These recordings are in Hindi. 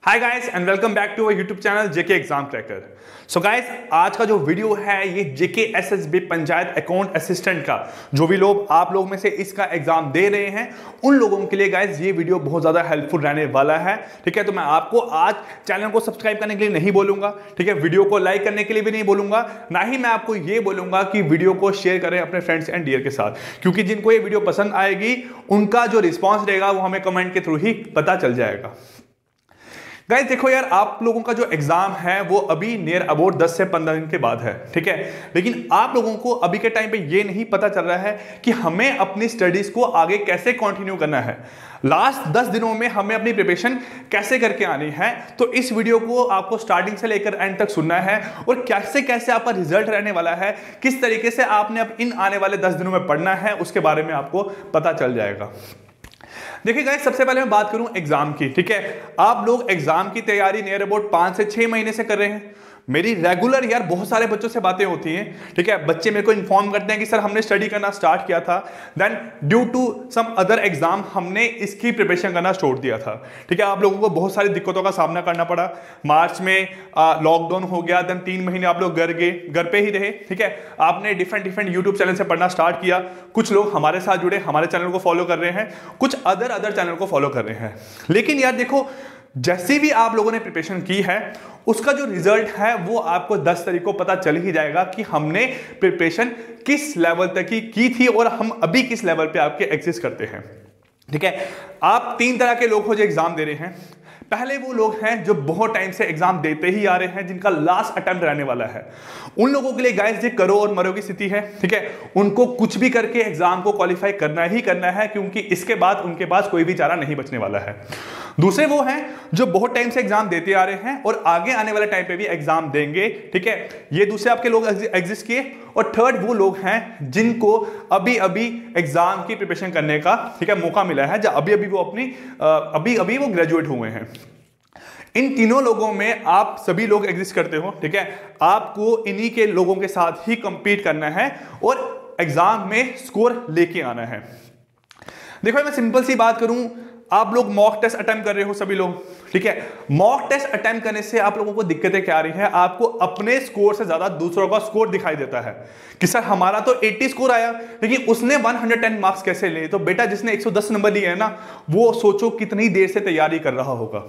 Hi guys and welcome back to our YouTube channel JK exam cracker. So guys, आज का जो वीडियो है ये JK SSB panchayat account assistant का, जो भी लोग आप लोग में से इसका एग्जाम दे रहे हैं उन लोगों के लिए गाइस ये वीडियो बहुत ज्यादा हेल्पफुल रहने वाला है। ठीक है, तो मैं आपको आज चैनल को सब्सक्राइब करने के लिए नहीं बोलूंगा, ठीक है, वीडियो को लाइक करने के लिए भी नहीं बोलूंगा, ना ही मैं आपको ये बोलूंगा कि वीडियो को शेयर करें अपने फ्रेंड्स एंड डियर के साथ, क्योंकि जिनको ये वीडियो पसंद आएगी उनका जो रिस्पॉन्स रहेगा वो हमें कमेंट के थ्रू ही पता चल जाएगा। गाइस देखो यार, आप लोगों का जो एग्जाम है वो अभी नियर अबाउट 10 से 15 दिन के बाद है, ठीक है, लेकिन आप लोगों को अभी के टाइम पे ये नहीं पता चल रहा है कि हमें अपनी स्टडीज को आगे कैसे कंटिन्यू करना है। लास्ट 10 दिनों में हमें अपनी प्रिपरेशन कैसे करके आनी है, तो इस वीडियो को आपको स्टार्टिंग से लेकर एंड तक सुनना है और कैसे कैसे आपका रिजल्ट रहने वाला है, किस तरीके से आपने अब इन आने वाले 10 दिनों में पढ़ना है, उसके बारे में आपको पता चल जाएगा। देखिए गाइस, सबसे पहले मैं बात करूं एग्जाम की, ठीक है, आप लोग एग्जाम की तैयारी नियर अबाउट 5 से 6 महीने से कर रहे हैं। मेरी रेगुलर यार बहुत सारे बच्चों से बातें होती हैं, ठीक है, बच्चे मेरे को इन्फॉर्म करते हैं कि सर हमने स्टडी करना स्टार्ट किया था, then due to some other exam हमने इसकी प्रिपरेशन करना छोड़ दिया था। ठीक है, आप लोगों को बहुत सारी दिक्कतों का सामना करना पड़ा। मार्च में लॉकडाउन हो गया, देन 3 महीने आप लोग घर पे ही रहे, ठीक है, आपने डिफरेंट यूट्यूब चैनल से पढ़ना स्टार्ट किया। कुछ लोग हमारे साथ जुड़े, हमारे चैनल को फॉलो कर रहे हैं, कुछ अदर चैनल को फॉलो कर रहे हैं। लेकिन यार देखो, जैसी भी आप लोगों ने प्रिपरेशन की है उसका जो रिजल्ट है वो आपको 10 तारीख को पता चल ही जाएगा कि हमने प्रिपरेशन किस लेवल तक की थी और हम अभी किस लेवल पे आपके एग्जिस्ट करते हैं। ठीक है, आप 3 तरह के लोग हो जो एग्जाम दे रहे हैं। पहले वो लोग हैं जो बहुत टाइम से एग्जाम देते ही आ रहे हैं, जिनका लास्ट अटेम्प्ट रहने वाला है। उन लोगों के लिए गाइस ये करो और मरो की स्थिति है, ठीक है, उनको कुछ भी करके एग्जाम को क्वालिफाई करना ही करना है, क्योंकि इसके बाद उनके पास कोई भी चारा नहीं बचने वाला है। दूसरे वो हैं जो बहुत टाइम से एग्जाम देते आ रहे हैं और आगे आने वाले टाइम पे भी एग्जाम देंगे, ठीक है, ये दूसरे आपके लोग एग्जिस्ट किए। और थर्ड वो लोग हैं जिनको अभी एग्जाम की प्रिपरेशन करने का, ठीक है, मौका मिला है, जब अभी वो ग्रेजुएट हुए हैं। इन तीनों लोगों में आप सभी लोग एग्जिस्ट करते हो, ठीक है, आपको इन्हीं के लोगों के साथ ही कंपीट करना है और एग्जाम में स्कोर लेके आना है। देखो मैं सिंपल सी बात करूं, आप लोग मॉक टेस्ट अटेम्प्ट कर रहे हो सभी लोग, ठीक है, मॉक टेस्ट अटेम्प्ट करने से आप लोगों को दिक्कतें क्या आ रही हैं, आपको अपने स्कोर से ज्यादा दूसरों का स्कोर दिखाई देता है कि सर हमारा तो 80 स्कोर आया लेकिन उसने 110 मार्क्स कैसे लिए। तो बेटा जिसने 110 नंबर लिए है ना, वो सोचो कितनी देर से तैयारी कर रहा होगा,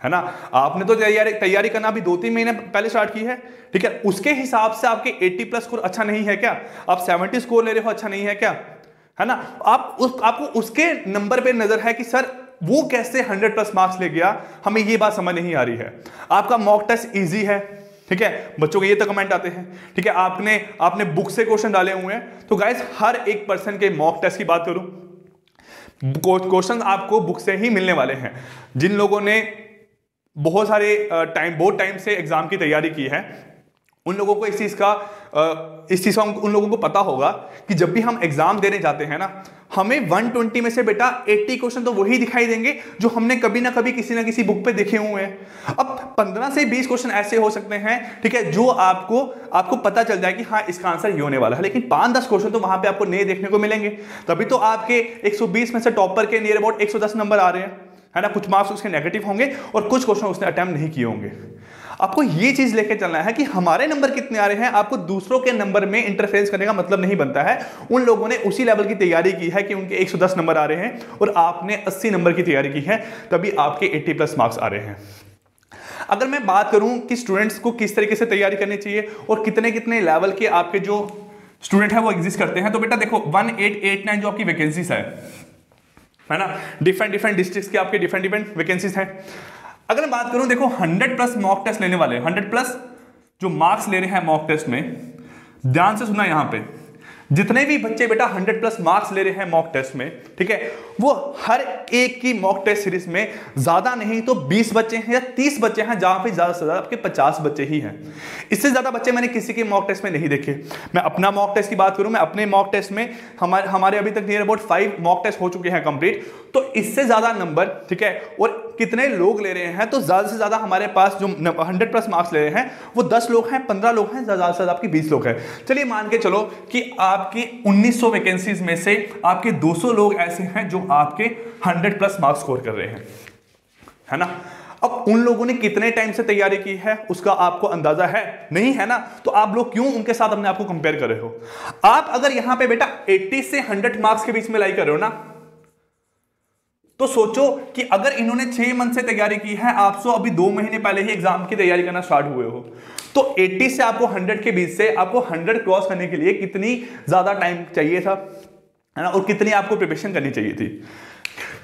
है ना। आपने तो तैयारी करना अभी 2-3 महीने पहले स्टार्ट की है, ठीक है, उसके हिसाब से आपके 80+ स्कोर अच्छा नहीं है क्या? आप 70 स्कोर ले रहे हो, अच्छा नहीं है क्या? है ना। आपको उसके नंबर पे नजर है कि सर वो कैसे 100+ मार्क्स ले गया, हमें ये बात समझ नहीं आ रही है। आपका मॉक टेस्ट इजी है, ठीक है, बच्चों के ये तो कमेंट आते हैं, ठीक है, आपने बुक से क्वेश्चन डाले हुए हैं। तो गाइस हर एक पर्सन के मॉक टेस्ट की बात करूं, क्वेश्चन आपको बुक से ही मिलने वाले हैं। जिन लोगों ने बहुत टाइम से एग्जाम की तैयारी की है उन लोगों को इस चीज का उन लोगों को पता होगा कि जब भी हम एग्जाम देने जाते हैं ना, हमें 120 में से बेटा 80 क्वेश्चन तो वही दिखाई देंगे जो हमने कभी ना कभी किसी ना किसी बुक पे देखे हुए हैं। अब 15 से 20 क्वेश्चन ऐसे हो सकते हैं, ठीक है, जो आपको पता चल जाए कि हाँ इसका आंसर ये होने वाला है, लेकिन 5-10 क्वेश्चन तो वहां पे आपको नए देखने को मिलेंगे। तभी तो आपके 120 में से टॉपर के नियर अबाउट 110 नंबर आ रहे हैं, है ना। कुछ मार्क्स उसके नेगेटिव होंगे और कुछ क्वेश्चन उसने अटेम्प्ट नहीं किए होंगे। आपको ये चीज लेके चलना है कि हमारे नंबर कितने आ रहे हैं, आपको दूसरों के नंबर में इंटरफेरेंस करने का मतलब नहीं बनता है। उन लोगों ने उसी लेवल की तैयारी की है कि उनके 110 नंबर आ रहे हैं और आपने 80 नंबर की तैयारी की है, तभी आपके 80+ मार्क्स आ रहे हैं। अगर मैं बात करूं कि स्टूडेंट्स को किस तरीके से तैयारी करनी चाहिए और कितने लेवल के आपके जो स्टूडेंट है वो एग्जिस्ट करते हैं, तो बेटा देखो 1889 जो आपकी वैकेंसीज है ना, डिफरेंट डिस्ट्रिक्ट्स की आपके डिफरेंट वैकेंसीज हैं। अगर मैं बात करूं, देखो 100+ मॉक टेस्ट लेने वाले, 100+ जो मार्क्स ले रहे हैं मॉक टेस्ट में, ध्यान से सुना यहां पे, जितने भी बच्चे बेटा 100+ मार्क्स ले रहे हैं मॉक टेस्ट में, ठीक है, वो हर एक की मॉक टेस्ट सीरीज में ज्यादा नहीं तो 20 बच्चे हैं या 30 बच्चे हैं, जहां पे ज्यादा से ज्यादा आपके 50 बच्चे ही हैं। इससे ज्यादा बच्चे मैंने किसी के मॉक टेस्ट में नहीं देखे। मैं अपना मॉक टेस्ट की बात करूं, मैं अपने मॉक टेस्ट में हमारे अभी तक नियर अबाउट 5 मॉक टेस्ट हो चुके हैं कंप्लीट, तो इससे ज्यादा नंबर, ठीक है, और कितने लोग ले रहे हैं, तो ज्यादा से ज्यादा हमारे पास जो 100+ मार्क्स ले रहे हैं वो 10 लोग हैं, 15 लोग हैं, ज्यादा से ज्यादा आपकी 20 लोग हैं। चलिए मान के चलो कि आपकी 1900 वैकेंसीज में से आपके 200 लोग ऐसे हैं जो आपके 100+ मार्क्स स्कोर कर रहे हैं, है ना। अब उन लोगों ने कितने टाइम से तैयारी की है उसका आपको अंदाजा है नहीं है ना, तो आप लोग क्यों उनके साथ अपने आप को कंपेयर कर रहे हो। आप अगर यहां पे बेटा 80 से 100 मार्क्स के बीच में लाई कर रहे हो ना, तो सोचो कि अगर इन्होंने 6 मंथ से तैयारी की है, आप सो अभी 2 महीने पहले ही एग्जाम की तैयारी करना स्टार्ट हुए हो, तो 80 से आपको 100 के बीच से आपको 100 क्रॉस करने के लिए कितनी ज्यादा टाइम चाहिए था, है ना, और कितनी आपको प्रिपरेशन करनी चाहिए थी।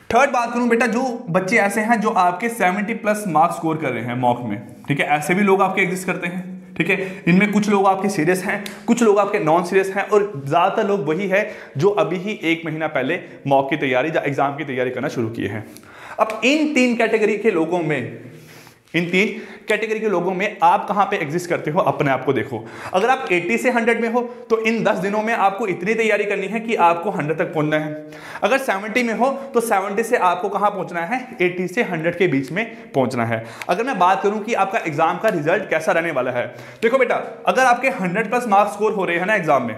थर्ड बात करूं बेटा, जो बच्चे ऐसे हैं जो आपके 70 प्लस मार्क्स स्कोर कर रहे हैं मॉक में, ठीक है, ऐसे भी लोग आपके एग्जिस्ट करते हैं, ठीक है। इनमें कुछ लोग आपके सीरियस हैं, कुछ लोग आपके नॉन सीरियस हैं, और ज्यादातर लोग वही है जो अभी ही 1 महीना पहले मॉक की तैयारी या एग्जाम की तैयारी करना शुरू किए हैं। अब इन 3 कैटेगरी के लोगों में, इन 3 कैटेगरी के लोगों में आप कहां पे एग्जिस्ट करते हो, अपने आप को देखो। अगर आप 80 से 100 में हो तो इन 10 दिनों में आपको इतनी तैयारी करनी है कि आपको 100 तक पहुंचना है। अगर 70 में हो तो 70 से आपको कहां पहुंचना है, 80 से 100 के बीच में पहुंचना है। अगर मैं बात करूं कि आपका एग्जाम का रिजल्ट कैसा रहने वाला है, देखो बेटा, अगर आपके 100 प्लस मार्क्स स्कोर हो रहे हैं ना एग्जाम में,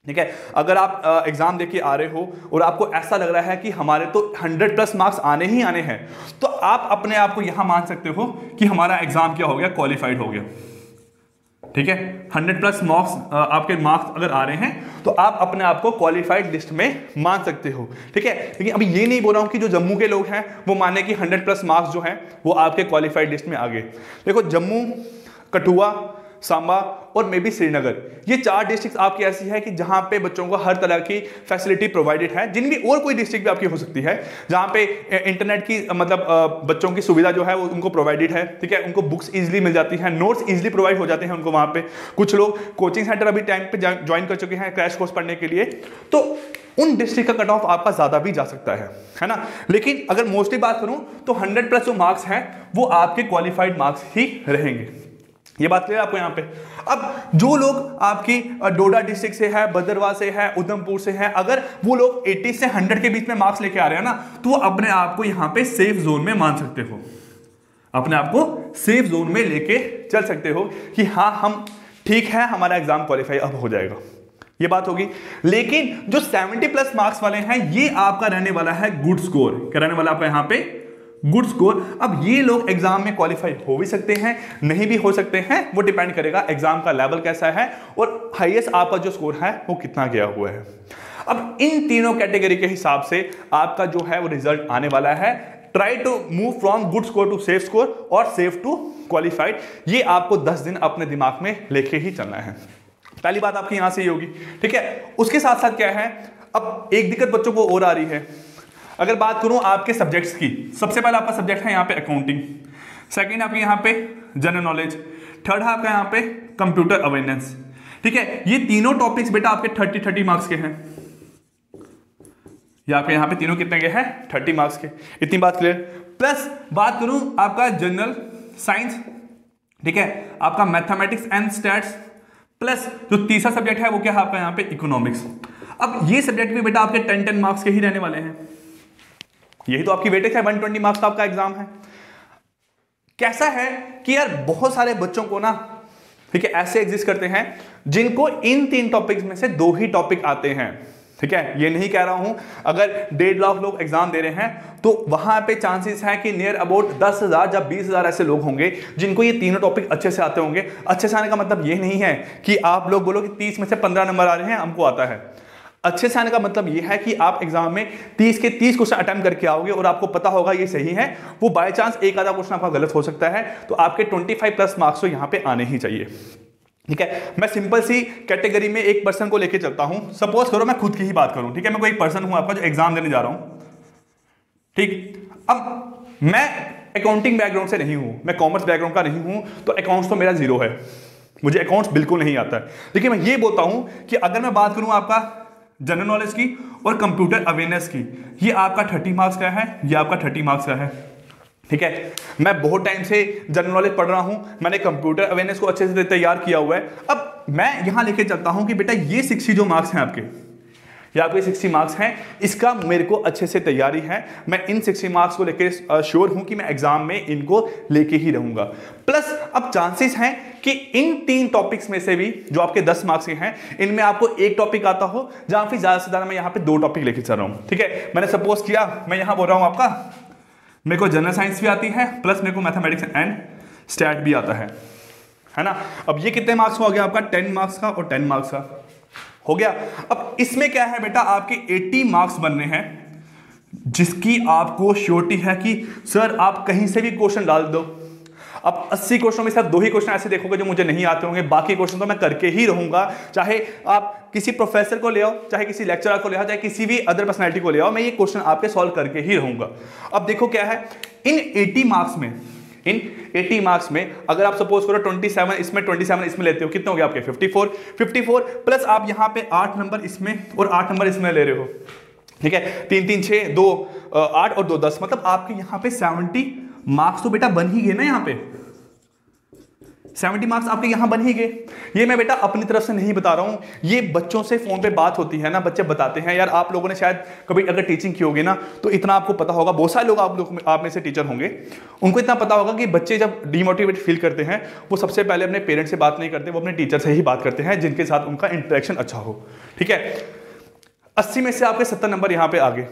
ठीक है, अगर आप एग्जाम देके आ रहे हो और आपको ऐसा लग रहा है कि हमारे तो 100 प्लस मार्क्स आने ही आने हैं, तो आप अपने आप को यहां मान सकते हो कि हमारा एग्जाम क्या हो गया, क्वालिफाइड हो गया, ठीक है। 100 प्लस मार्क्स आपके मार्क्स अगर आ रहे हैं तो आप अपने आप को क्वालिफाइड लिस्ट में मान सकते हो, ठीक है। लेकिन अभी ये नहीं बोल रहा हूं कि जो जम्मू के लोग हैं वो माने कि 100 प्लस मार्क्स जो हैं वो आपके क्वालिफाइड लिस्ट में आ गए। देखो, जम्मू, कठुआ, सांबा और मे बी श्रीनगर, ये 4 डिस्ट्रिक्ट आपकी ऐसी है कि जहां पे बच्चों को हर तरह की फैसिलिटी प्रोवाइडेड है, जिनमें और कोई डिस्ट्रिक्ट भी आपकी हो सकती है जहां पे इंटरनेट की मतलब बच्चों की सुविधा जो है वो उनको प्रोवाइडेड है, ठीक है, उनको बुक्स इजीली मिल जाती हैं, नोट्स इजीली प्रोवाइड हो जाते हैं उनको वहां पे। कुछ लोग कोचिंग सेंटर अभी टाइम पे ज्वाइन कर चुके हैं क्रैश कोर्स पढ़ने के लिए, तो उन डिस्ट्रिक्ट का कट ऑफ आपका ज्यादा भी जा सकता है ना। लेकिन अगर मोस्टली बात करूं तो 100 प्लस जो मार्क्स हैं वो आपके क्वालिफाइड मार्क्स ही रहेंगे। ये बात क्लियर आपको यहाँ पे। अब जो लोग आपकी डोडा डिस्ट्रिक्ट से है, भद्रवाह से है, उधमपुर से है, अगर वो लोग 80 से 100 के बीच में मार्क्स लेके आ रहे हैं ना, तो वो अपने आप को यहाँ पे सेफ जोन में मान सकते हो, अपने आप को सेफ जोन में लेके चल सकते हो कि हाँ हम ठीक है, हमारा एग्जाम क्वालिफाई अब हो जाएगा, ये बात होगी। लेकिन जो 70 प्लस मार्क्स वाले हैं ये आपका रहने वाला है गुड स्कोर, क्या रहने वाला आपका यहाँ पे, गुड स्कोर। अब ये लोग एग्जाम में क्वालिफाई हो भी सकते हैं, नहीं भी हो सकते हैं, वो डिपेंड करेगा एग्जाम का लेवल कैसा है और हाईएस्ट आपका जो स्कोर है वो कितना गया हुआ है। अब इन तीनों कैटेगरी के हिसाब से आपका जो है वो रिजल्ट आने वाला है। Try to move from good score to safe score और सेफ टू क्वालिफाइड, ये आपको 10 दिन अपने दिमाग में लेके ही चलना है। पहली बात आपकी यहां से ही होगी, ठीक है। उसके साथ साथ क्या है, अब एक दिक्कत बच्चों को और आ रही है। अगर बात करूं आपके सब्जेक्ट्स की, सबसे पहला आपका सब्जेक्ट है यहाँ पे अकाउंटिंग, सेकंड आपके यहाँ पे जनरल नॉलेज, थर्ड है आपका यहाँ पे कंप्यूटर अवेयरनेस, ठीक है। ये तीनों टॉपिक्स बेटा आपके 30 मार्क्स के हैं। ये आपके यहाँ पे तीनों कितने के हैं, 30 मार्क्स के। इतनी बात क्लियर। प्लस बात करूं आपका जनरल साइंस, ठीक है, आपका मैथमेटिक्स एंड स्टैट्स, प्लस जो तीसरा सब्जेक्ट है वो क्या है आपका यहाँ पे इकोनॉमिक्स। अब ये सब्जेक्ट भी बेटा आपके 10 मार्क्स के ही रहने वाले हैं। यही तो आपकी वेटेज है, 120 मार्क्स का आपका एग्जाम है। कैसा है कि यार बहुत सारे बच्चों को ना, ठीक है, ऐसे एग्जिस्ट करते हैं जिनको इन 3 टॉपिक्स में से 2 ही टॉपिक आते हैं, ठीक है। ये नहीं कह रहा हूं अगर 1.5 लाख लोग एग्जाम दे रहे हैं तो वहां पे चांसेस है कि नियर अबाउट 10,000 या 20,000 ऐसे लोग होंगे जिनको ये तीनों टॉपिक अच्छे से आते होंगे। अच्छे से आने का मतलब ये नहीं है कि आप लोग बोलो कि 30 में से 15 नंबर आ रहे हैं हमको आता है। अच्छे से आने का मतलब ये है कि आप एग्जाम में 30 के 30 क्वेश्चन अटेम्प्ट करके आओगे और आपको पता होगा ये सही है। वो बाय चांस एक आधा क्वेश्चन आपका गलत हो सकता है, तो आपके 25 प्लस मार्क्स तो यहाँ पे आने ही चाहिए, ठीक है। मैं सिंपल सी कैटेगरी में एक पर्सन को लेके चलता हूं। सपोज करो मैं खुद की ही बात करूं, ठीक है, मैं कोई एक पर्सन हूं आपका जो एग्जाम देने जा रहा हूं, ठीक। अब मैं अकाउंटिंग बैकग्राउंड से नहीं हूं, मैं कॉमर्स बैकग्राउंड का नहीं हूं, तो अकाउंट्स तो मेरा 0 है, मुझे अकाउंट्स बिल्कुल नहीं आता है। लेकिन मैं ये बोलता हूं कि अगर मैं बात करूं आपका जनरल नॉलेज की और कंप्यूटर अवेयरनेस की, ये आपका 30 मार्क्स का है, ये आपका 30 मार्क्स का है, ठीक है। मैं बहुत टाइम से जनरल नॉलेज पढ़ रहा हूं, मैंने कंप्यूटर अवेयरनेस को अच्छे से तैयार किया हुआ है। अब मैं यहां लेके चलता हूं कि बेटा ये 60 जो मार्क्स हैं आपके, ये आपके 60 मार्क्स हैं, इसका मेरे को अच्छे से तैयारी है। मैं इन 60 मार्क्स को लेके श्योर हूं कि मैं एग्जाम में इनको लेके ही रहूंगा। प्लस अब चांसेस हैं कि इन 3 टॉपिक्स में से भी जो आपके 10 मार्क्स के हैं, इनमें आपको एक टॉपिक आता हो जहां फिर ज्यादा से ज्यादा मैं यहां पे 2 टॉपिक लेके चल रहा हूं, ठीक है। मैंने सपोज किया, मैं यहां बोल रहा हूं आपका मेरे को जनरल साइंस भी आती है, प्लस मेरे को मैथमेटिक्स एंड स्टैट भी आता है ना। अब ये कितने मार्क्स का हो गया आपका? 10 मार्क्स का और 10 मार्क्स का हो गया। अब इसमें क्या है बेटा, आपके 80 मार्क्स बनने हैं, जिसकी आपको श्योरिटी है कि सर आप कहीं से भी क्वेश्चन डाल दो। अब 80 क्वेश्चन में सिर्फ 2 ही क्वेश्चन ऐसे देखोगे जो मुझे नहीं आते होंगे, बाकी क्वेश्चन तो मैं करके ही रहूंगा। चाहे आप किसी प्रोफेसर को ले आओ, चाहे किसी लेक्चरर को ले आओ, चाहे किसी भी अदर पर्सनैलिटी को ले आओ, मैं ये क्वेश्चन आपके सॉल्व करके ही रहूंगा। अब देखो क्या है, इन 80 मार्क्स में अगर आप सपोज करो 27 इसमें 27 इसमें लेते हो, कितने हो गए आपके? 54 प्लस आप यहां पे 8 नंबर इसमें और 8 नंबर इसमें ले रहे हो, ठीक है। 3 3 6 2 8 और 2 10, मतलब आपके यहां पे 70 मार्क्स तो बेटा बन ही गए ना। यहां पे 70 मार्क्स आपके यहां बन ही गए। ये मैं बेटा अपनी तरफ से नहीं बता रहा हूं, ये बच्चों से फोन पे बात होती है ना, बच्चे बताते हैं। यार आप लोगों ने शायद कभी अगर टीचिंग की होगी ना तो इतना आपको पता होगा, बहुत सारे लोग आप में से टीचर होंगे, उनको इतना पता होगा कि बच्चे जब डिमोटिवेट फील करते हैं वो सबसे पहले अपने पेरेंट्स से बात नहीं करते, वो अपने टीचर से ही बात करते हैं, जिनके साथ उनका इंटरेक्शन अच्छा हो, ठीक है। 80 में से आपके 70 नंबर यहां पे आ गए।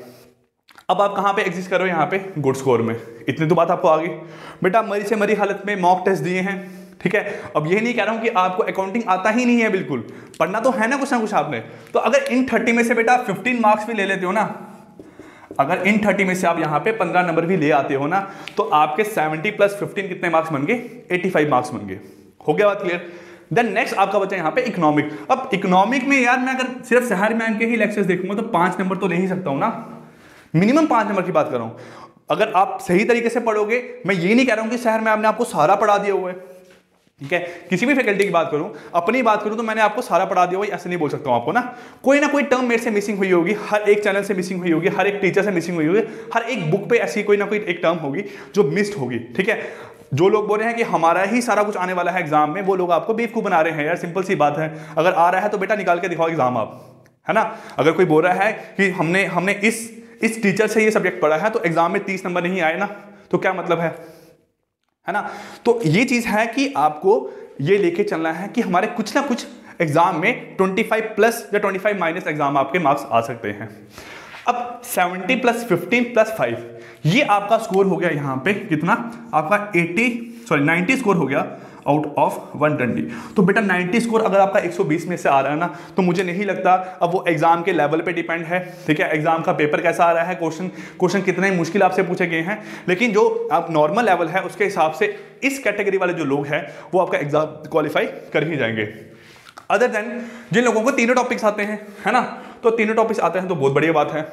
अब आप कहां पे एग्जिस्ट कर रहे हो? यहां पे गुड स्कोर में। इतनी तो बात आपको आ गई। बेटा मरी से मरी हालत में मॉक टेस्ट दिए हैं, ठीक है। अब ये नहीं कह रहा हूं कि आपको अकाउंटिंग आता ही नहीं है, बिल्कुल पढ़ना तो है ना कुछ आपने। तो अगर इन 30 में से बेटा 15 मार्क्स भी ले लेते हो ना, अगर इन 30 में से आप यहां पे 15 नंबर भी ले आते हो ना, तो आपके 70 प्लस 15 कितने मार्क्स बन गए? 85 मार्क्स बन गए। हो गया बात क्लियर? देन नेक्स्ट आपका बचा यहां पे इकोनॉमिक। अब इकोनॉमिक में यार मैं अगर सिर्फ शहर मैम के ही लेक्चर्स देखूंगा तो 5 नंबर तो ले ही सकता हूं ना, मिनिमम 5 नंबर की बात कर रहा हूं। अगर आप सही तरीके से पढ़ोगे, मैं ये नहीं कह रहा हूं कि शहर मैम ने आपको सारा पढ़ा दिया हुआ है, ठीक है। किसी भी फैकल्टी की बात करूं, अपनी बात करूं तो मैंने आपको सारा पढ़ा दिया हुआ, ऐसे नहीं बोल सकता हूं आपको ना। कोई ना कोई टर्म मेरे से मिसिंग हुई होगी, हर एक चैनल से मिसिंग हुई होगी, हर एक टीचर से मिसिंग हुई होगी, हर एक बुक पे ऐसी कोई ना कोई एक टर्म होगी जो मिस्ड होगी, ठीक है। जो लोग बोल रहे हैं कि हमारा ही सारा कुछ आने वाला है एग्जाम में, वो लोग आपको बेवकूफ बना रहे हैं यार। सिंपल सी बात है, अगर आ रहा है तो बेटा निकाल के दिखाओ एग्जाम आप, है ना। अगर कोई बोल रहा है कि हमने इस टीचर से ये सब्जेक्ट पढ़ा है तो एग्जाम में 30 नंबर नहीं आए ना, तो क्या मतलब है ना। तो ये चीज है कि आपको ये लेके चलना है कि हमारे कुछ ना कुछ एग्जाम में 25 प्लस या 25 माइनस एग्जाम आपके मार्क्स आ सकते हैं। अब 70 प्लस 15 प्लस 5, ये आपका स्कोर हो गया यहां पे कितना? आपका 90 स्कोर हो गया आउट ऑफ 120। तो बेटा 90 स्कोर अगर आपका 120 में से आ रहा है ना, तो मुझे नहीं लगता, अब वो एग्जाम के लेवल पे डिपेंड है, ठीक है। एग्जाम का पेपर कैसा आ रहा है, क्वेश्चन कितने मुश्किल आपसे पूछे गए हैं, लेकिन जो आप नॉर्मल लेवल है उसके हिसाब से इस कैटेगरी वाले जो लोग हैं वो आपका एग्जाम क्वालिफाई कर ही जाएंगे। अदर देन जिन लोगों को तीनों टॉपिक्स आते हैं, है ना, तो तीनों टॉपिक्स आते हैं तो बहुत बढ़िया बात है,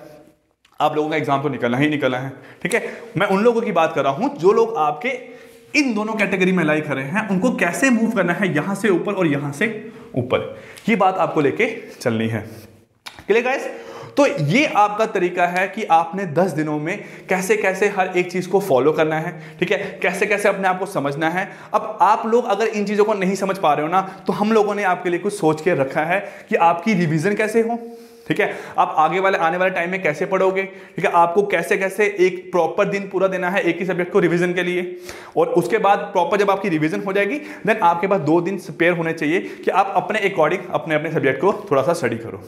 आप लोगों का एग्जाम तो निकलना ही निकलना है, ठीक है। मैं उन लोगों की बात कर रहा हूं जो लोग आपके इन दोनों कैटेगरी में लाई कर रहे हैं, उनको कैसे मूव करना है यहां से ऊपर और यहां से ऊपर, ये बात आपको लेके चलनी है। Clear guys? तो ये आपका तरीका है कि आपने 10 दिनों में कैसे कैसे हर एक चीज को फॉलो करना है, ठीक है, कैसे कैसे अपने आप को समझना है। अब आप लोग अगर इन चीजों को नहीं समझ पा रहे हो ना, तो हम लोगों ने आपके लिए कुछ सोच के रखा है कि आपकी रिवीजन कैसे हो, ठीक है, आप आने वाले टाइम में कैसे पढ़ोगे, ठीक है, आपको कैसे कैसे एक प्रॉपर दिन पूरा देना है एक ही सब्जेक्ट को रिवीजन के लिए, और उसके बाद प्रॉपर जब आपकी रिवीजन हो जाएगी देन आपके पास 2 दिन स्पेयर होने चाहिए कि आप अपने अकॉर्डिंग अपने सब्जेक्ट को थोड़ा सा स्टडी करो।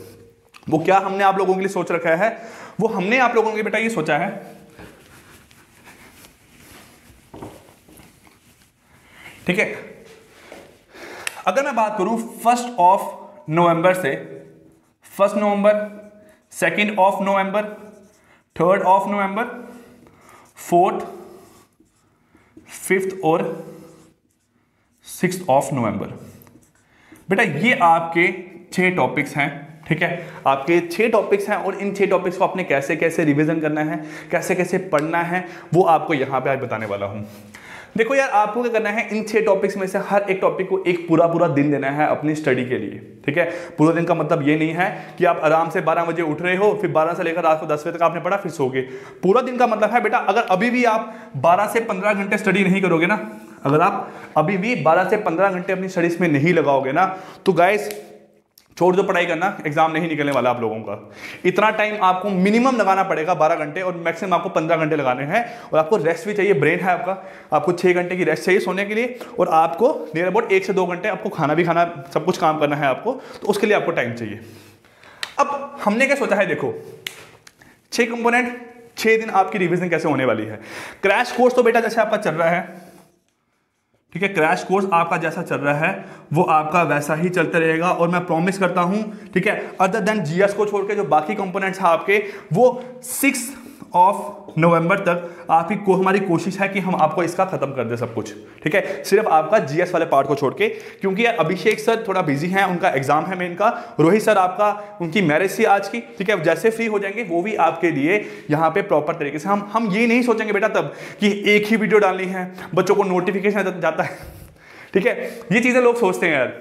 वो क्या हमने आप लोगों के लिए सोच रखा है, वो हमने आप लोगों के लिए बेटा ये सोचा है, ठीक है। अगर मैं बात करूं 1 नवंबर से 1 नवंबर, 2 नवंबर, 3 नवंबर, 4, 5 और 6 नवंबर, बेटा ये आपके 6 टॉपिक्स हैं, ठीक है। आपके 6 टॉपिक्स हैं और इन 6 टॉपिक्स को आपने कैसे कैसे रिवीजन करना है, कैसे कैसे पढ़ना है, वो आपको यहां पे आज बताने वाला हूं। देखो यार, आपको क्या करना है, इन 6 टॉपिक्स में से हर एक टॉपिक को एक पूरा दिन देना है अपनी स्टडी के लिए, ठीक है। पूरा दिन का मतलब ये नहीं है कि आप आराम से 12 बजे उठ रहे हो, फिर 12 से लेकर रात को 10 बजे तक आपने पढ़ा फिर सो गए। पूरा दिन का मतलब है बेटा, अगर अभी भी आप 12 से 15 घंटे स्टडी नहीं करोगे ना, अगर आप अभी भी 12 से 15 घंटे अपनी स्टडीज में नहीं लगाओगे ना, तो गाइस छोड़ दो पढ़ाई करना, एग्जाम नहीं निकलने वाला आप लोगों का। इतना टाइम आपको मिनिमम लगाना पड़ेगा 12 घंटे, और मैक्सिमम आपको 15 घंटे लगाने हैं। और आपको रेस्ट भी चाहिए, ब्रेन है आपका, आपको 6 घंटे की रेस्ट चाहिए सोने के लिए, और आपको नियर अबाउट 1 से 2 घंटे आपको खाना भी खाना, सब कुछ काम करना है आपको, तो उसके लिए आपको टाइम चाहिए। अब हमने क्या सोचा है, देखो 6 कंपोनेंट, 6 दिन आपकी रिवीजन कैसे होने वाली है। क्रैश कोर्स तो बेटा जैसे आपका चल रहा है, ठीक है, क्रैश कोर्स आपका जैसा चल रहा है वो आपका वैसा ही चलता रहेगा। और मैं प्रॉमिस करता हूं, ठीक है, अदर देन जीएस को छोड़ के जो बाकी कंपोनेंट्स हैं आपके, वो 6 नवंबर तक आपकी हमारी कोशिश है कि हम आपको इसका खत्म कर दे सब कुछ, ठीक है, सिर्फ आपका जीएस वाले पार्ट को छोड़ के। क्योंकि अभिषेक सर थोड़ा बिजी हैं, उनका एग्जाम है मेन का, रोहित सर आपका उनकी मैरिज थी आज की, ठीक है, जैसे फ्री हो जाएंगे वो भी आपके लिए यहाँ पे प्रॉपर तरीके से हम ये नहीं सोचेंगे बेटा तब कि एक ही वीडियो डालनी है, बच्चों को नोटिफिकेशन जाता है, ठीक है, ये चीजें लोग सोचते हैं यार।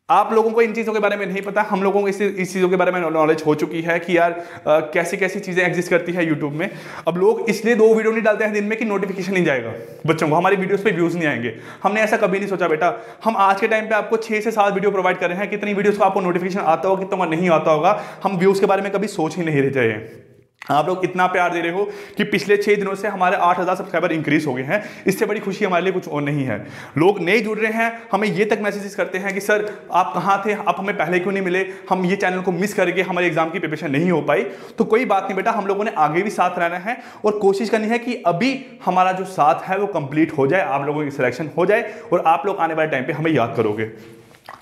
आप लोगों को इन चीज़ों के बारे में नहीं पता, हम लोगों को इस चीज़ों के बारे में नॉलेज हो चुकी है कि यार कैसी कैसी चीज़ें एग्जिस्ट करती है यूट्यूब में। अब लोग इसलिए 2 वीडियो नहीं डालते हैं दिन में कि नोटिफिकेशन नहीं जाएगा बच्चों को, हमारी वीडियोस पे व्यूज़ नहीं आएंगे। हमने ऐसा कभी नहीं सोचा बेटा। हम आज के टाइम पे आपको 6 से 7 वीडियो प्रोवाइड कर रहे हैं, कितनी वीडियोस को आपको नोटिफिकेशन आता होगा, कितना नहीं आता होगा, हम व्यूज़ के बारे में कभी सोच ही नहीं रहे हैं। आप लोग इतना प्यार दे रहे हो कि पिछले 6 दिनों से हमारे 8000 सब्सक्राइबर इंक्रीज हो गए हैं, इससे बड़ी खुशी हमारे लिए कुछ और नहीं है। लोग नए जुड़ रहे हैं, हमें ये तक मैसेजेस करते हैं कि सर आप कहाँ थे, आप हमें पहले क्यों नहीं मिले, हम ये चैनल को मिस करके हमारे एग्जाम की प्रिपरेशन नहीं हो पाई। तो कोई बात नहीं बेटा, हम लोगों ने आगे भी साथ रहना है और कोशिश करनी है कि अभी हमारा जो साथ है वो कंप्लीट हो जाए, आप लोगों की सिलेक्शन हो जाए और आप लोग आने वाले टाइम पर हमें याद करोगे।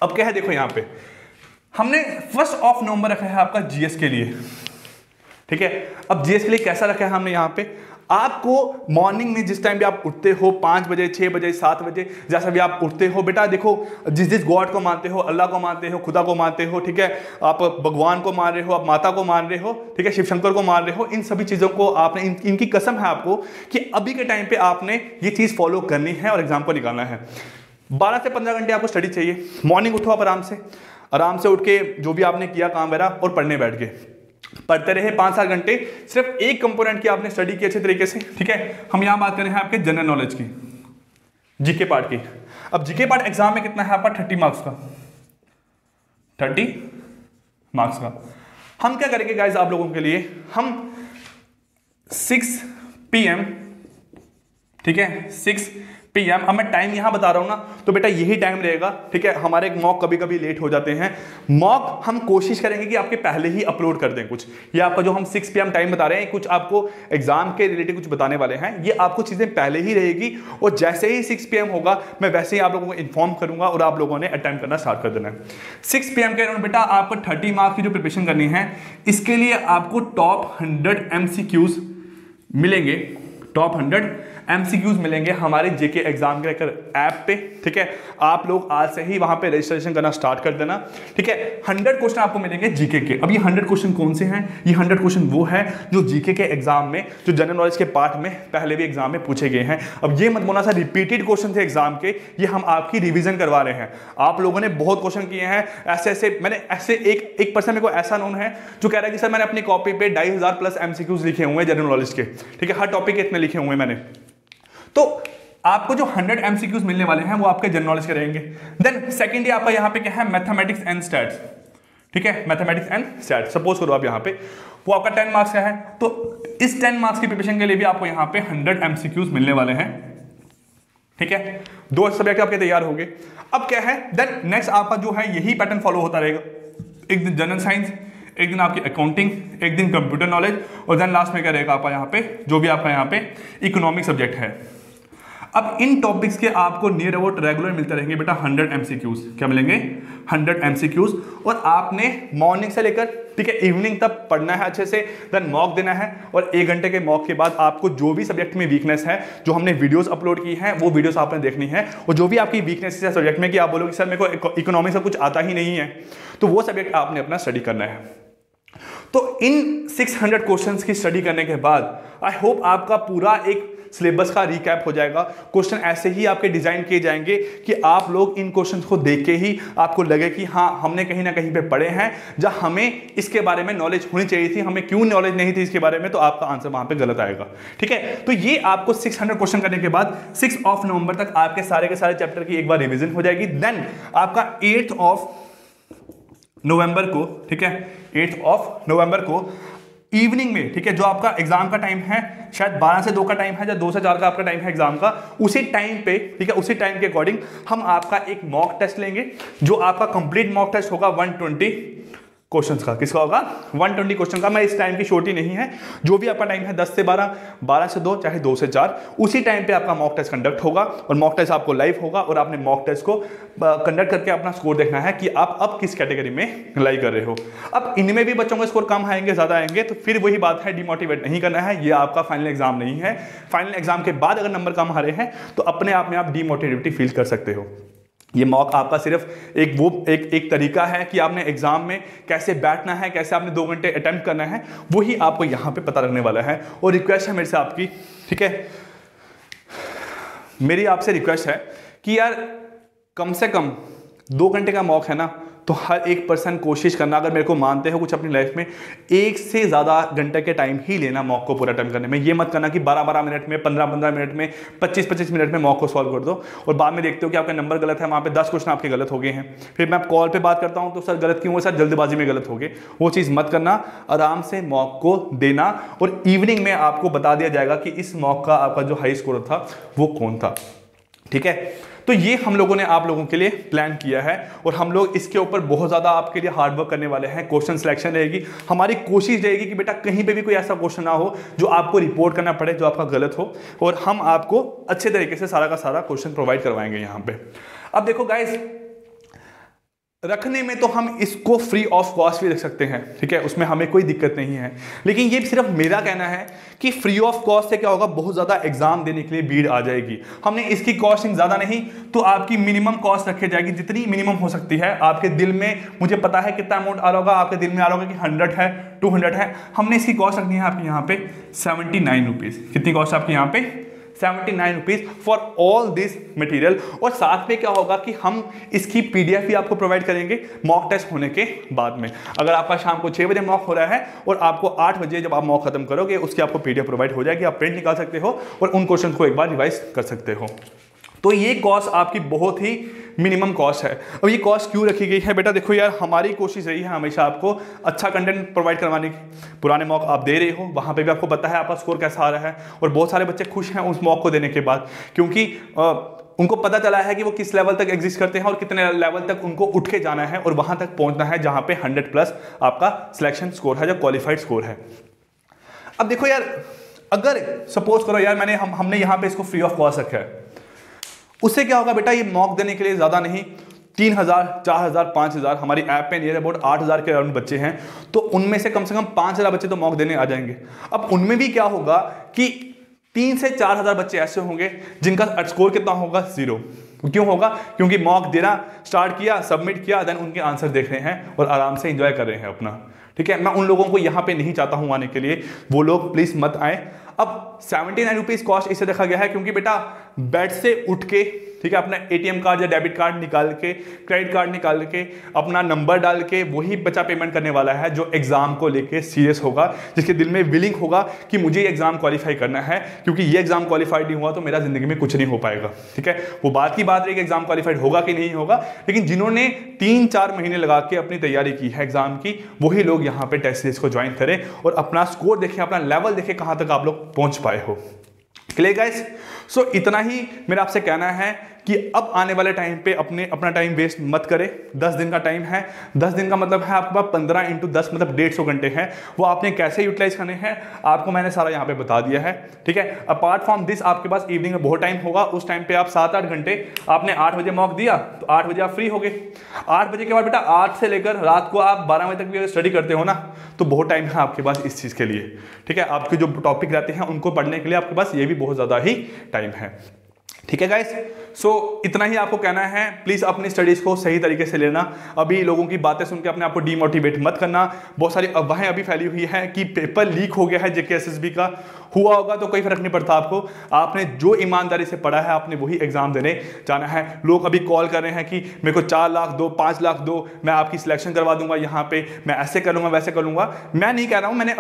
अब क्या है, देखो यहाँ पे हमने 1 नवंबर रखा है आपका जीएस के लिए, ठीक है। अब जीएस के लिए कैसा रखा है हमने यहाँ पे, आपको मॉर्निंग में जिस टाइम भी आप उठते हो, 5 बजे 6 बजे 7 बजे जैसा भी आप उठते हो बेटा, देखो जिस गॉड को मानते हो, अल्लाह को मानते हो, खुदा को मानते हो, ठीक है, आप भगवान को मान रहे हो, आप माता को मान रहे हो, ठीक है, शिव शंकर को मान रहे हो, इन सभी चीज़ों को आपने इनकी कसम है आपको कि अभी के टाइम पे आपने ये चीज़ फॉलो करनी है और एग्जाम को निकालना है। 12 से 15 घंटे आपको स्टडी चाहिए। मॉर्निंग उठो आप आराम से उठ के जो भी आपने किया काम वगैरह और पढ़ने बैठ गए, पढ़ते रहे 5-7 घंटे, सिर्फ एक कंपोनेंट की आपने स्टडी की अच्छे तरीके से, ठीक है। हम यहां बात कर रहे हैं आपके जनरल नॉलेज की, जीके पार्ट की। अब जीके पार्ट एग्जाम में कितना है आपका, 30 मार्क्स का, 30 मार्क्स का। हम क्या करेंगे गाइस आप लोगों के लिए, हम 6 PM, ठीक है, 6 PM, अब मैं टाइम यहां बता रहा हूं ना, तो बेटा यही टाइम रहेगा, ठीक है। हमारे मॉक कभी कभी लेट हो जाते हैं, मॉक हम कोशिश करेंगे कि आपके पहले ही अपलोड कर दें कुछ। ये आपका जो हम 6 PM टाइम बता रहे हैं, कुछ आपको एग्जाम के रिलेटेड कुछ बताने वाले हैं, ये आपको चीजें पहले ही रहेगी और जैसे ही 6 PM होगा मैं वैसे ही आप लोगों को इन्फॉर्म करूंगा और आप लोगों ने अटेम्प्ट करना स्टार्ट कर देना है। 6 PM के अराउंड बेटा आपको 30 मार्क्स की जो प्रिपरेशन करनी है, इसके लिए आपको टॉप 100 MCQs मिलेंगे, टॉप 100 MCQs मिलेंगे हमारे जेके एग्जाम क्रैकर ऐप पे, ठीक है। आप लोग आज से ही वहां पे रजिस्ट्रेशन करना स्टार्ट कर देना, ठीक है। 100 क्वेश्चन आपको मिलेंगे जीके के। अब ये 100 क्वेश्चन कौन से हैं, ये 100 क्वेश्चन वो है जो जीके के एग्जाम में, जो जनरल नॉलेज के पार्ट में पहले भी एग्जाम में पूछे गए हैं। अब ये मत बोलना सर रिपीटेड क्वेश्चन थे एग्जाम के, ये हम आपकी रिविजन करवा रहे हैं। आप लोगों ने बहुत क्वेश्चन किए हैं ऐसे मैंने ऐसे एक पर्सन मेरे को ऐसा नोन है जो कह रहा है कि सर मैंने अपनी कॉपी पे 2500+ MCQs लिखे हुए हैं जनरल नॉलेज के, ठीक है, हर टॉपिक के इतने लिखे हुए हैं मैंने। तो आपको जो 100 MCQs मिलने वाले हैं वो आपके जनरल नॉलेज के रहेंगे। देन सेकेंडली आपका यहाँ पे क्या है, मैथमेटिक्स एंड स्टैट्स, ठीक है, मैथमेटिक्स एंड स्टैट्स। सपोज करो आप यहाँ पे वो आपका 10 मार्क्स का है, तो इस 10 मार्क्स की प्रिपरेशन के लिए भी आपको यहाँ पे 100 MCQs मिलने वाले हैं, ठीक है। 2 सब्जेक्ट आपके तैयार हो गए। अब क्या है, देन नेक्स्ट आपका जो है यही पैटर्न फॉलो होता रहेगा, एक दिन जनरल साइंस, एक दिन आपकी अकाउंटिंग, एक दिन कंप्यूटर नॉलेज और देन लास्ट में क्या रहेगा आपका यहाँ पे जो भी आपका यहाँ पे इकोनॉमिक सब्जेक्ट है। अब इन टॉपिक्स के आपको नियर अबाउट रेगुलर मिलते रहेंगे बेटा 100 MCQs। क्या मिलेंगे, 100 MCQs। और आपने मॉर्निंग से लेकर, ठीक है, इवनिंग तक पढ़ना है अच्छे से, देन मॉक देना है और 1 घंटे के मॉक के बाद आपको जो भी सब्जेक्ट में वीकनेस है, जो हमने वीडियोस अपलोड की हैं वो वीडियोस आपने देखनी है। और जो भी आपकी वीकनेस है सब्जेक्ट में कि आप बोलोगे सर मेरे को इकोनॉमिक्स का कुछ आता ही नहीं है, तो वो सब्जेक्ट आपने अपना स्टडी करना है। तो इन 600 क्वेश्चंस की स्टडी करने के बाद आई होप आपका पूरा एक सिलेबस का रिकैप हो जाएगा। क्वेश्चन ऐसे ही आपके डिजाइन किए जाएंगे कि आप लोग इन क्वेश्चंस को देख के ही आपको लगे कि हाँ हमने कहीं ना कहीं पे पढ़े हैं, जहां हमें इसके बारे में नॉलेज होनी चाहिए थी, हमें क्यों नॉलेज नहीं थी इसके बारे में, तो आपका आंसर वहां पे गलत आएगा, ठीक है। तो ये आपको 600 क्वेश्चन करने के बाद 6 नवंबर तक आपके सारे के सारे चैप्टर की एक बार रिविजन हो जाएगी। देन आपका 8 नवंबर को, ठीक है, 8 नवंबर को इवनिंग में, ठीक है, जो आपका एग्जाम का टाइम है शायद 12 से 2 का टाइम है या 2 से 4 का आपका टाइम है एग्जाम का, उसी टाइम पे, ठीक है, उसी टाइम के अकॉर्डिंग हम आपका एक मॉक टेस्ट लेंगे, जो आपका कंप्लीट मॉक टेस्ट होगा 120 क्वेश्चंस का। किसका होगा? 120 क्वेश्चन का। मैं इस टाइम की छोटी नहीं है, जो भी आपका टाइम है 10 से 12, 12 से 2, चाहे 2 से 4, उसी टाइम पे आपका मॉक टेस्ट कंडक्ट होगा और मॉक टेस्ट आपको लाइव होगा और आपने मॉक टेस्ट को कंडक्ट करके अपना स्कोर देखना है कि आप अब किस कैटेगरी में लाई कर रहे हो। अब इनमें भी बच्चों का स्कोर कम आएंगे ज़्यादा आएंगे तो फिर वही बात है, डिमोटिवेट नहीं करना है। ये आपका फाइनल एग्जाम नहीं है। फाइनल एग्जाम के बाद अगर नंबर कम आ रहे हैं तो अपने आप में आप डिमोटिवेटिव फील कर सकते हो। ये मॉक आपका सिर्फ एक तरीका है कि आपने एग्जाम में कैसे बैठना है, कैसे आपने 2 घंटे अटेम्प्ट करना है, वही आपको यहाँ पे पता लगने वाला है। और रिक्वेस्ट है मेरे से आपकी, ठीक है, मेरी आपसे रिक्वेस्ट है कि यार कम से कम 2 घंटे का मॉक है ना, तो हर एक पर्सन कोशिश करना, अगर मेरे को मानते हो कुछ अपनी लाइफ में, 1 से ज़्यादा घंटे के टाइम ही लेना मॉक को पूरा अटेम्प्ट करने में। ये मत करना कि 12-12 मिनट में, 15-15 मिनट में, 25-25 मिनट में मॉक को सॉल्व कर दो और बाद में देखते हो कि आपका नंबर गलत है, वहाँ पे 10 क्वेश्चन आपके गलत हो गए हैं। फिर मैं कॉल पे बात करता हूँ तो सर गलत क्यों हुआ? सर जल्दबाजी में गलत हो गए। वो चीज़ मत करना, आराम से मॉक को देना और इवनिंग में आपको बता दिया जाएगा कि इस मॉक का आपका जो हाई स्कोर था वो कौन था, ठीक है। तो ये हम लोगों ने आप लोगों के लिए प्लान किया है और हम लोग इसके ऊपर बहुत ज़्यादा आपके लिए हार्ड वर्क करने वाले हैं। क्वेश्चन सिलेक्शन रहेगी, हमारी कोशिश रहेगी कि बेटा कहीं पे भी कोई ऐसा क्वेश्चन ना हो जो आपको रिपोर्ट करना पड़े, जो आपका गलत हो, और हम आपको अच्छे तरीके से सारा का सारा क्वेश्चन प्रोवाइड करवाएंगे यहाँ पे। अब देखो गाइज, रखने में तो हम इसको फ्री ऑफ कॉस्ट भी रख सकते हैं, ठीक है, उसमें हमें कोई दिक्कत नहीं है। लेकिन ये सिर्फ मेरा कहना है कि फ्री ऑफ कॉस्ट से क्या होगा, बहुत ज़्यादा एग्जाम देने के लिए भीड़ आ जाएगी। हमने इसकी कॉस्टिंग ज़्यादा नहीं तो आपकी मिनिमम कॉस्ट रखी जाएगी, जितनी मिनिमम हो सकती है। आपके दिल में, मुझे पता है कितना अमाउंट आ रहा होगा, आपके दिल में आ रहा होगा कि 100 है, 200 है। हमने इसकी कॉस्ट रखनी है आपकी यहाँ पे 79 रुपीज़। कितनी कॉस्ट आपकी यहाँ पे? 79 rupees for all this material. और साथ में क्या होगा कि हम इसकी PDF भी आपको प्रोवाइड करेंगे मॉक टेस्ट होने के बाद में। अगर आपका शाम को 6 बजे मॉक हो रहा है और आपको 8 बजे जब आप मॉक खत्म करोगे उसकी आपको PDF प्रोवाइड हो जाएगी, आप प्रिंट निकाल सकते हो और उन क्वेश्चन को एक बार रिवाइज कर सकते हो। तो ये कॉस्ट आपकी बहुत ही मिनिमम कॉस्ट है। अब ये कॉस्ट क्यों रखी गई है बेटा? देखो यार, हमारी कोशिश रही है हमेशा आपको अच्छा कंटेंट प्रोवाइड करवाने की। पुराने मॉक आप दे रहे हो, वहाँ पे भी आपको पता है आपका स्कोर कैसा आ रहा है और बहुत सारे बच्चे खुश हैं उस मॉक को देने के बाद, क्योंकि उनको पता चला है कि वो किस लेवल तक एग्जिस्ट करते हैं और कितने लेवल तक उनको उठ के जाना है और वहाँ तक पहुँचना है जहाँ पे 100+ आपका सिलेक्शन स्कोर है, जो क्वालिफाइड स्कोर है। अब देखो यार, अगर सपोज करो यार हमने यहाँ पे इसको फ्री ऑफ कॉस्ट रखा है, उससे क्या होगा बेटा? ये मॉक देने के लिए ज़्यादा नहीं, 3000, 4000, 5000, हमारी ऐप पे नियर अबाउट 8000 के अराउंड बच्चे हैं, तो उनमें से कम 5000 बच्चे तो मॉक देने आ जाएंगे। अब उनमें भी क्या होगा कि 3 से 4000 बच्चे ऐसे होंगे जिनका स्कोर कितना होगा? 0। क्यों होगा? क्योंकि मॉक देना स्टार्ट किया, सबमिट किया, देन उनके आंसर देख रहे हैं और आराम से इंजॉय कर रहे हैं अपना, ठीक है। मैं उन लोगों को यहाँ पे नहीं चाहता हूँ आने के लिए, वो लोग प्लीज़ मत आए। अब 79 रुपीज़ कॉस्ट इसे देखा गया है क्योंकि बेटा बेड से उठ के, ठीक है, अपना ATM कार्ड या डेबिट कार्ड निकाल के, क्रेडिट कार्ड निकाल के, अपना नंबर डाल के वही बच्चा पेमेंट करने वाला है जो एग्जाम को लेके सीरियस होगा, जिसके दिल में विलिंग होगा कि मुझे एग्जाम क्वालिफाई करना है, क्योंकि ये एग्जाम क्वालिफाइड नहीं हुआ तो मेरा जिंदगी में कुछ नहीं हो पाएगा, ठीक है। वो बात की बात है कि एग्जाम क्वालिफाइड होगा कि नहीं होगा, लेकिन जिन्होंने 3-4 महीने लगा के अपनी तैयारी की है एग्जाम की, वही लोग यहाँ पे टेस्ट सीरीज को ज्वाइन करें और अपना स्कोर देखें, अपना लेवल देखें कहाँ तक आप लोग पहुंच पाए हो। Clear guys? सो इतना ही मेरा आपसे कहना है कि अब आने वाले टाइम पे अपना टाइम वेस्ट मत करें। 10 दिन का टाइम है, 10 दिन का मतलब है आपके पास 15 × 10 मतलब 150 घंटे हैं। वो आपने कैसे यूटिलाइज करने हैं आपको मैंने सारा यहाँ पे बता दिया है, ठीक है। अपार्ट फ्रॉम दिस आपके पास इवनिंग में बहुत टाइम होगा, उस टाइम पे आप 7-8 घंटे, आपने 8 बजे मॉक दिया तो 8 बजे आप फ्री हो गए। 8 बजे के बाद बेटा 8 से लेकर रात को आप 12 बजे तक भी अगर स्टडी करते हो ना, तो बहुत टाइम है आपके पास इस चीज़ के लिए, ठीक है। आपके जो टॉपिक रहते हैं उनको पढ़ने के लिए आपके पास ये भी बहुत ज़्यादा ही टाइम है, ठीक है गाइस। सो इतना ही आपको कहना है, प्लीज अपनी स्टडीज को सही तरीके से लेना। अभी लोगों की बातें सुन के अपने आप को डीमोटिवेट मत करना। बहुत सारी अफवाहें अभी फैली हुई है कि पेपर लीक हो गया है जेके एसएसबी का। हुआ होगा तो कोई फर्क नहीं पड़ता आपको, आपने जो ईमानदारी से पढ़ा है आपने वही एग्जाम देने जाना है। लोग अभी कॉल कर रहे हैं कि मेरे को 4 लाख दो, 5 लाख दो, मैं आपकी सिलेक्शन करवा दूंगा, यहाँ पे मैं ऐसे कर लूंगा वैसे कर लूंगा। मैं नहीं कह रहा हूँ, मैंने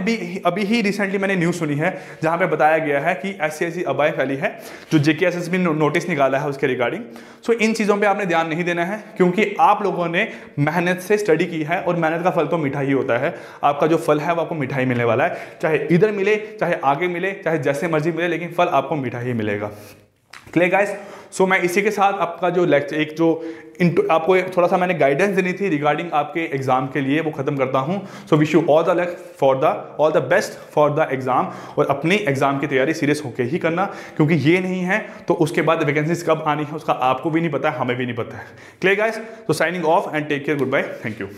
अभी ही रिसेंटली मैंने न्यूज़ सुनी है जहाँ पे बताया गया है कि ऐसी अफवाहें फैली है, जो जेके एसएसबी ने नोटिस निकाला है उसके रिगार्डिंग। सो इन चीज़ों पे आपने ध्यान नहीं देना है, क्योंकि आप लोगों ने मेहनत से स्टडी की है और मेहनत का फल तो मीठा ही होता है। आपका जो फल है वो आपको मीठा ही मिलने वाला है, चाहे इधर मिले चाहे आगे मिले चाहे जैसे मर्जी मिले, लेकिन फल आपको मीठा ही मिलेगा। Clear guys? सो मैं इसी के साथ आपका जो लेक्चर एक जो आपको थोड़ा सा मैंने गाइडेंस देनी थी रिगार्डिंग आपके एग्जाम के लिए, वो खत्म करता हूं। So wish you all the luck for all the best for the exam, और अपनी एग्जाम की तैयारी सीरियस होकर ही करना, क्योंकि ये नहीं है तो उसके बाद वैकेंसीज कब आनी है उसका आपको भी नहीं पता है, हमें भी नहीं पता है। Clear guys? तो signing off and take care, goodbye, thank you.